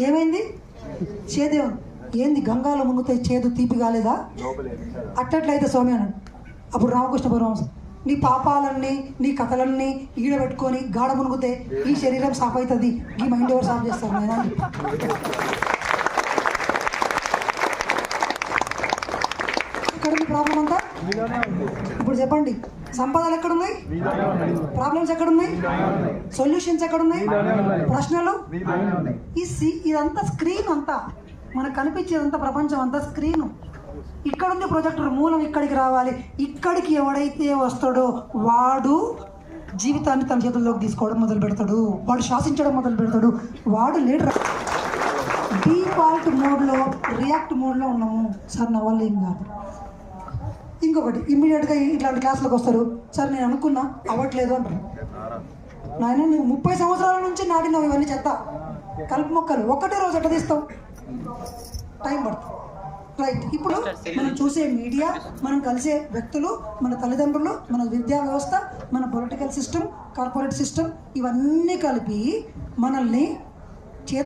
ఏమైంది? చేదేవం ఏంది గంగాలో మునుగుతాయి చేదు తీపి కాలేదా? అట్టట్లయితే స్వామి అన్నాడు. అప్పుడు రామకృష్ణ పరమహంస నీ పాపాలన్నీ నీ కథలన్నీ ఈడబెట్టుకొని గాఢ మునుగుతే ఈ శరీరం సాఫ్ అవుతుంది, ఈ మైండ్ ఎవరు సాఫ్ చేస్తారు నేను అని. ఇక్కడ మీ ప్రాబ్లం అంతా ఇప్పుడు చెప్పండి. సంపదలు ఎక్కడున్నాయి? ప్రాబ్లమ్స్ ఎక్కడున్నాయి? సొల్యూషన్స్ ఎక్కడున్నాయి? ప్రశ్నలు ఇదంతా స్క్రీన్, అంతా మనకు కనిపించేదంతా ప్రపంచం అంతా స్క్రీను. ఇక్కడుంది ప్రొజెక్టర్, మూలం ఇక్కడికి రావాలి. ఇక్కడికి ఎవడైతే వస్తాడో వాడు జీవితాన్ని తన చేతుల్లోకి తీసుకోవడం మొదలు పెడతాడు, వాడు శాసించడం మొదలు పెడతాడు, వాడు లీడర్. డిఫాల్ట్ మోడ్లో రియాక్ట్ మోడ్లో ఉన్నాము సార్, నా వల్ల ఏం కాదు. ఇంకొకటి ఇమ్మీడియట్గా ఇట్లాంటి క్లాసులకు వస్తారు, సార్ నేను అనుకున్నా అవ్వట్లేదు అంటారు. నాయన నువ్వు 30 సంవత్సరాల నుంచి నాటినావు ఇవన్నీ చెత్త కలుపు మొక్కలు, ఒక్కటే రోజు ఎట్లా తీస్తావు? టైం పడుతుంది. రైట్. ఇప్పుడు మనం చూసే మీడియా, మనం కలిసే వ్యక్తులు, మన తల్లిదండ్రులు, మన విద్యా వ్యవస్థ, మన పొలిటికల్ సిస్టమ్, కార్పొరేట్ సిస్టమ్, ఇవన్నీ కలిపి మనల్ని